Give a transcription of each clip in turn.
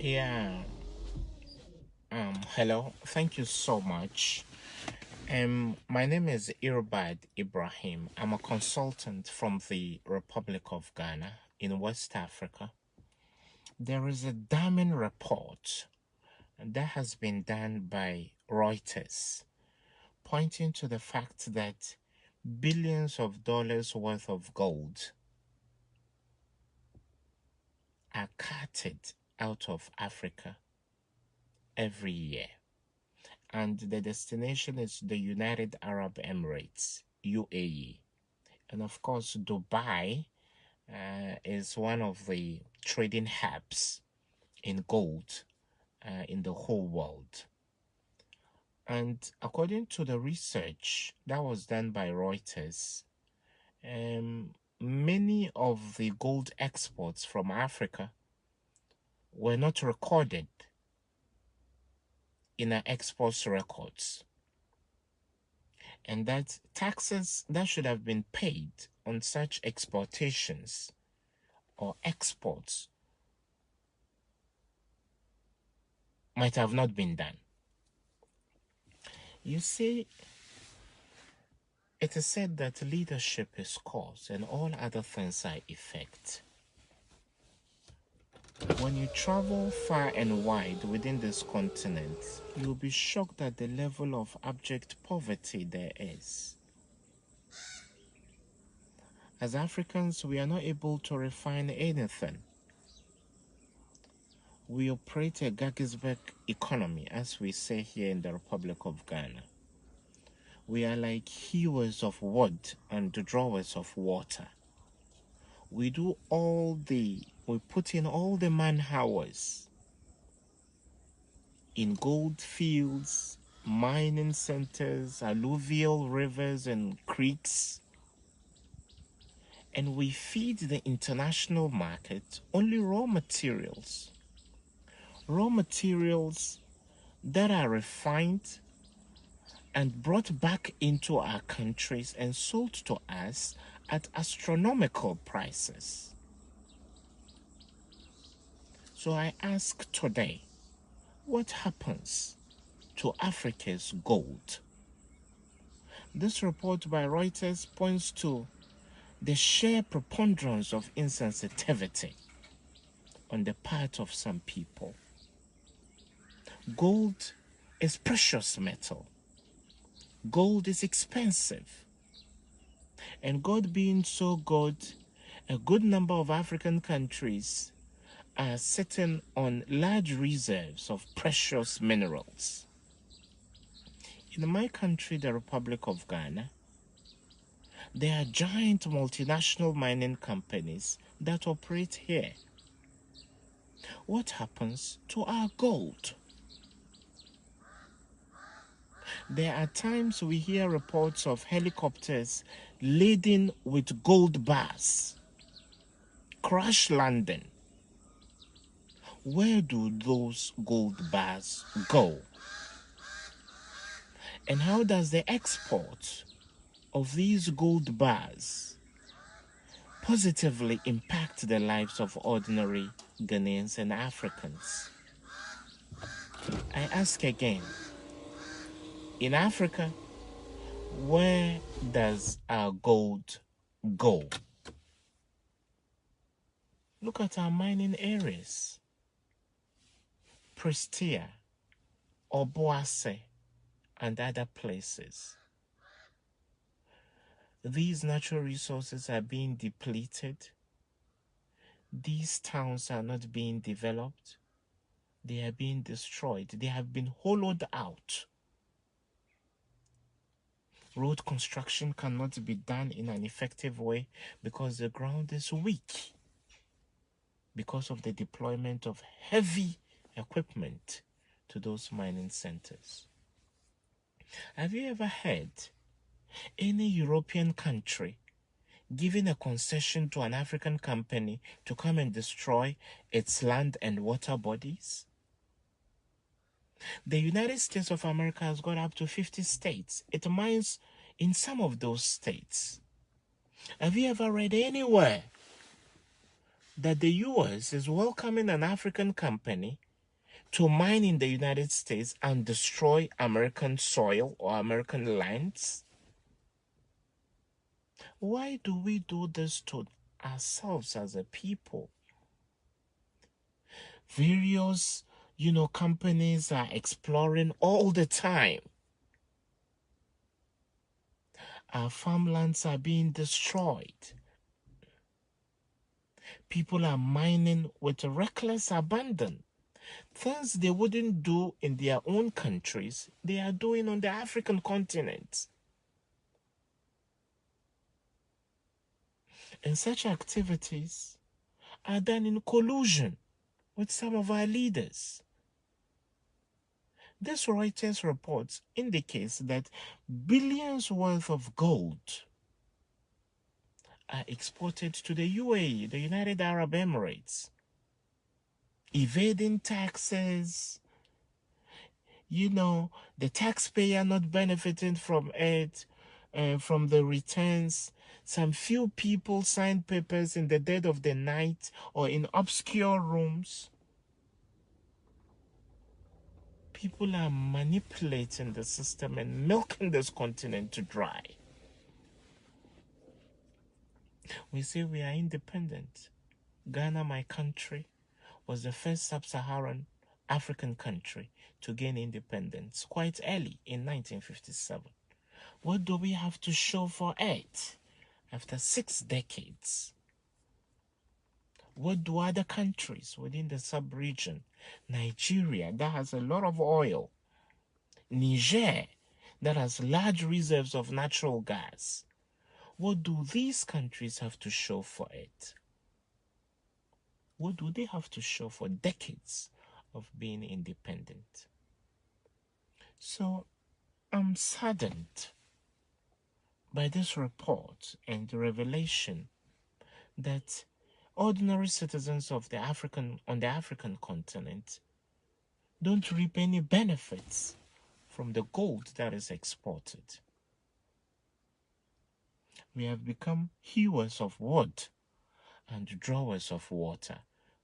Yeah. Hello. Thank you so much. My name is Irbad Ibrahim. I'm a consultant from the Republic of Ghana in West Africa. There is a damning report that has been done by Reuters pointing to the fact that billions of dollars worth of gold are carted out of Africa every year. And the destination is the United Arab Emirates, UAE. And of course, Dubai is one of the trading hubs in gold in the whole world. And according to the research that was done by Reuters, many of the gold exports from Africa were not recorded in our exports records. And that taxes that should have been paid on such exportations or exports might have not been done. You see, it is said that leadership is cause and all other things are effect. When you travel far and wide within this continent, you'll be shocked at the level of abject poverty there is. As Africans, we are not able to refine anything. We operate a Gagisberg economy, as we say here in the Republic of Ghana. We are like hewers of wood and drawers of water. We put in all the man hours in gold fields, mining centers, alluvial rivers and creeks, and we feed the international market only raw materials that are refined and brought back into our countries and sold to us at astronomical prices. So I ask today, what happens to Africa's gold? This report by Reuters points to the sheer preponderance of insensitivity on the part of some people. Gold is precious metal. Gold is expensive. And God being so good, a good number of African countries are sitting on large reserves of precious minerals. In my country, the Republic of Ghana, there are giant multinational mining companies that operate here. What happens to our gold? There are times we hear reports of helicopters laden with gold bars crash landing. Where do those gold bars go? And how does the export of these gold bars positively impact the lives of ordinary Ghanaians and Africans? I ask again, in Africa, where does our gold go? Look at our mining areas. Prestea, Obuase, and other places. These natural resources are being depleted. These towns are not being developed. They are being destroyed. They have been hollowed out. Road construction cannot be done in an effective way because the ground is weak, because of the deployment of heavy equipment to those mining centers. Have you ever heard any European country giving a concession to an African company to come and destroy its land and water bodies? The United States of America has got up to 50 states. It mines in some of those states. Have you ever read anywhere that the US is welcoming an African company to mine in the United States and destroy American soil or American lands? Why do we do this to ourselves as a people? Various, companies are exploring all the time. Our farmlands are being destroyed. People are mining with reckless abandon. Things they wouldn't do in their own countries, they are doing on the African continent. And such activities are done in collusion with some of our leaders. This Reuters report indicates that billions worth of gold are exported to the UAE, the United Arab Emirates, evading taxes, the taxpayer not benefiting from it, from the returns. Some few people sign papers in the dead of the night or in obscure rooms. People are manipulating the system and milking this continent to dry. We say we are independent. Ghana, my country, was the first sub-Saharan African country to gain independence quite early in 1957. What do we have to show for it after 6 decades? What do other countries within the sub-region, Nigeria, that has a lot of oil, Niger, that has large reserves of natural gas, what do these countries have to show for it? What do they have to show for decades of being independent? So I'm saddened by this report and the revelation that ordinary citizens on the African continent don't reap any benefits from the gold that is exported. We have become hewers of wood and drawers of water.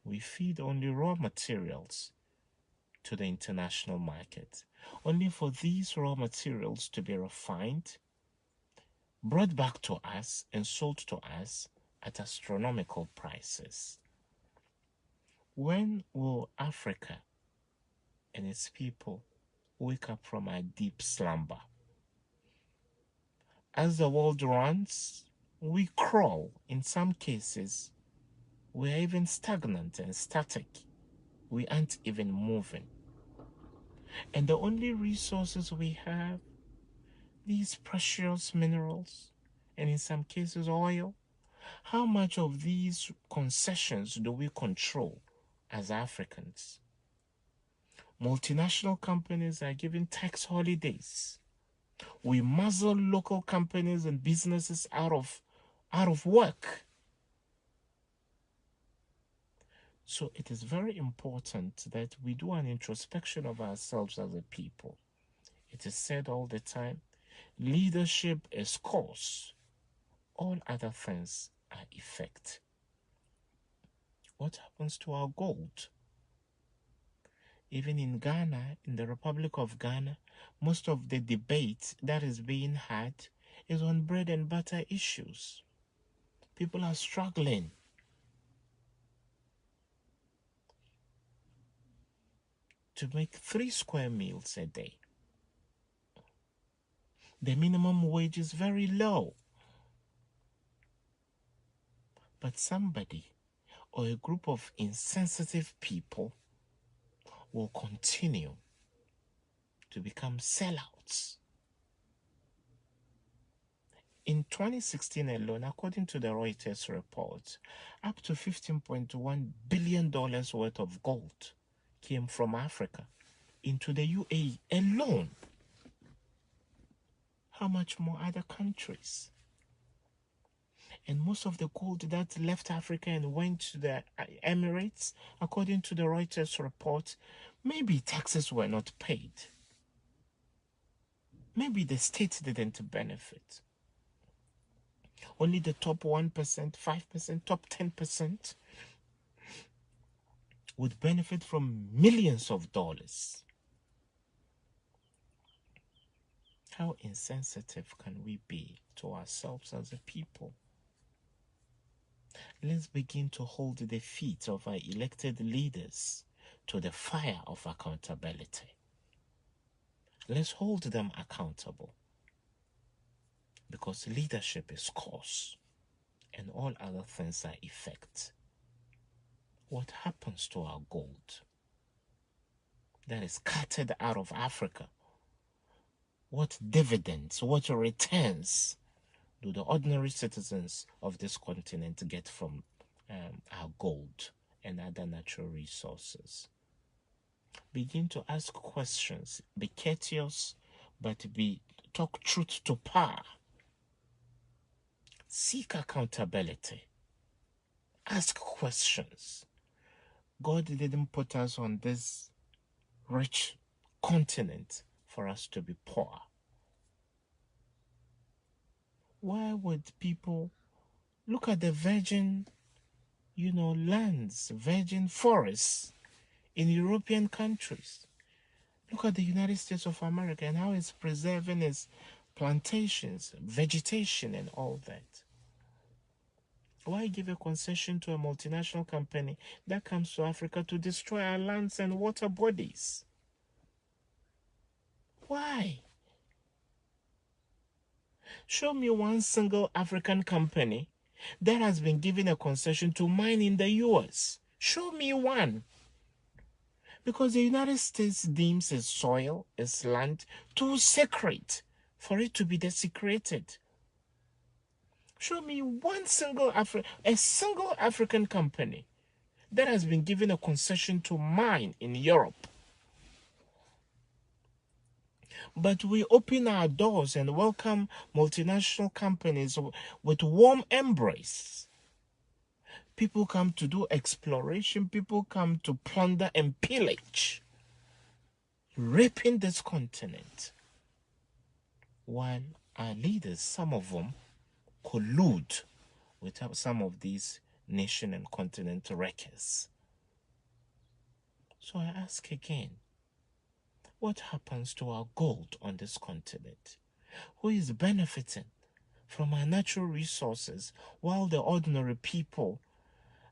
We feed only raw materials to the international market, only for these raw materials to be refined, brought back to us and sold to us at astronomical prices. When will Africa and its people wake up from a deep slumber? As the world runs, we crawl. In some cases, we are even stagnant and static. We aren't even moving. And the only resources we have, these precious minerals, and in some cases oil, how much of these concessions do we control as Africans? Multinational companies are giving tax holidays. We muzzle local companies and businesses out of work. So it is very important that we do an introspection of ourselves as a people. It is said all the time, leadership is cause. All other things are effect. What happens to our gold? Even in Ghana, in the Republic of Ghana, most of the debate that is being had is on bread and butter issues. People are struggling. To make 3 square meals a day. The minimum wage is very low. But somebody or a group of insensitive people will continue to become sellouts. In 2016 alone, according to the Reuters report, up to $15.1 billion worth of gold came from Africa into the UAE alone. How much more other countries? And most of the gold that left Africa and went to the Emirates, according to the Reuters report, maybe taxes were not paid. Maybe the state didn't benefit. Only the top 1%, 5%, top 10% would benefit from millions of dollars. How insensitive can we be to ourselves as a people? Let's begin to hold the feet of our elected leaders to the fire of accountability. Let's hold them accountable, because leadership is cause and all other things are effect. What happens to our gold that is carted out of Africa? What dividends, what returns do the ordinary citizens of this continent get from our gold and other natural resources? Begin to ask questions. Be courteous, but talk truth to power. Seek accountability. Ask questions. God didn't put us on this rich continent for us to be poor. Why would people look at the virgin, lands, virgin forests in European countries? Look at the United States of America and how it's preserving its plantations, vegetation, and all that. Why give a concession to a multinational company that comes to Africa to destroy our lands and water bodies? Why? Show me one single African company that has been given a concession to mine in the US. Show me one. Because the United States deems its soil, its land, too sacred for it to be desecrated. Show me one single African company that has been given a concession to mine in Europe. But we open our doors and welcome multinational companies with warm embrace. People come to do exploration. People come to plunder and pillage, raping this continent. While our leaders, some of them, collude with some of these nation and continent wreckers. So I ask again, what happens to our gold on this continent? Who is benefiting from our natural resources while the ordinary people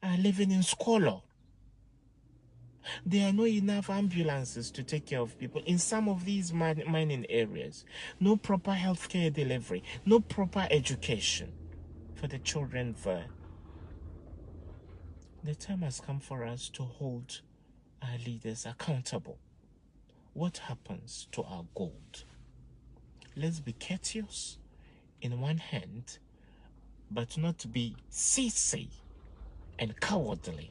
are living in squalor? There are not enough ambulances to take care of people in some of these mining areas. No proper healthcare delivery, no proper education for the children there. The time has come for us to hold our leaders accountable. What happens to our gold? Let's be courteous in one hand, but not be sissy and cowardly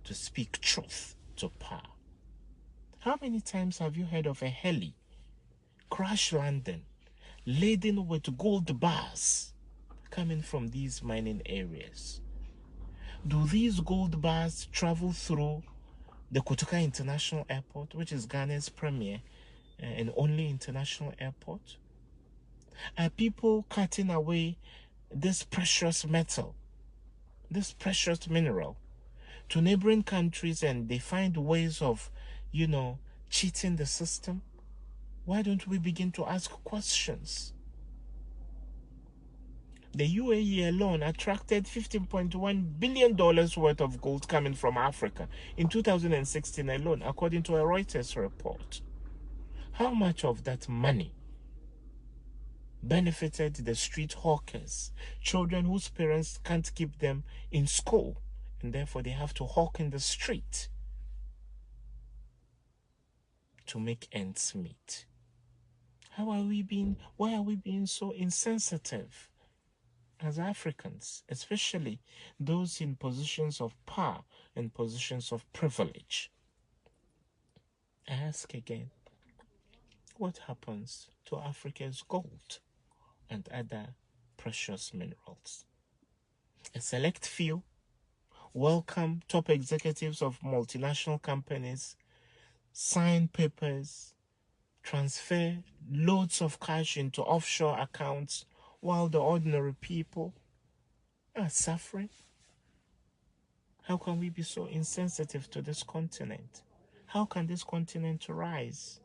to speak truth to power. How many times have you heard of a heli crash landing laden with gold bars coming from these mining areas? Do these gold bars travel through the Kotoka International Airport, which is Ghana's premier and only international airport? Are people cutting away this precious metal, this precious mineral, to neighboring countries, and they find ways of, cheating the system? Why don't we begin to ask questions? The UAE alone attracted $15.1 billion worth of gold coming from Africa in 2016 alone, according to a Reuters report. How much of that money benefited the street hawkers, children whose parents can't keep them in school, and therefore they have to hawk in the street to make ends meet? Why are we being so insensitive as Africans, especially those in positions of power and positions of privilege? I ask again, what happens to Africa's gold and other precious minerals? A select few welcome top executives of multinational companies, sign papers, transfer loads of cash into offshore accounts, while the ordinary people are suffering. How can we be so insensitive to this continent? How can this continent rise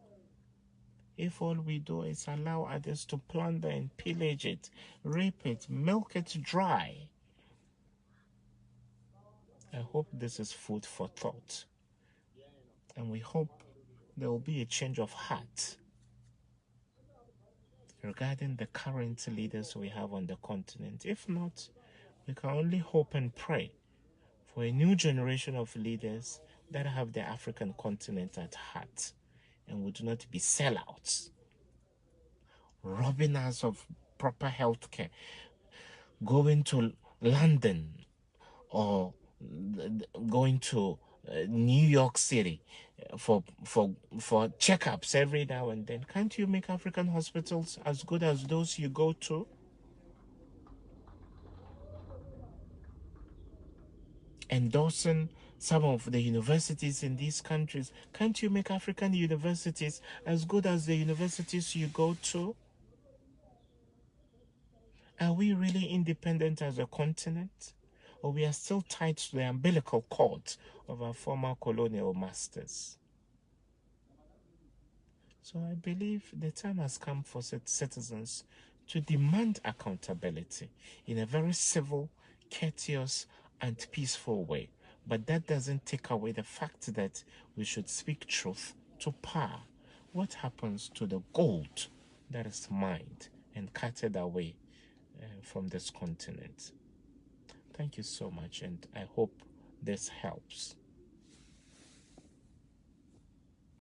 if all we do is allow others to plunder and pillage it, rape it, milk it dry? I hope this is food for thought. And we hope there will be a change of heart regarding the current leaders we have on the continent. If not, we can only hope and pray for a new generation of leaders that have the African continent at heart and would not be sellouts, robbing us of proper health care, going to London or going to New York City for checkups every now and then. Can't you make African hospitals as good as those you go to? Endorsing some of the universities in these countries, can't you make African universities as good as the universities you go to? Are we really independent as a continent? Or we are still tied to the umbilical cord of our former colonial masters? So I believe the time has come for citizens to demand accountability in a very civil, courteous, and peaceful way. But that doesn't take away the fact that we should speak truth to power. What happens to the gold that is mined and carted away from this continent? Thank you so much, and I hope this helps.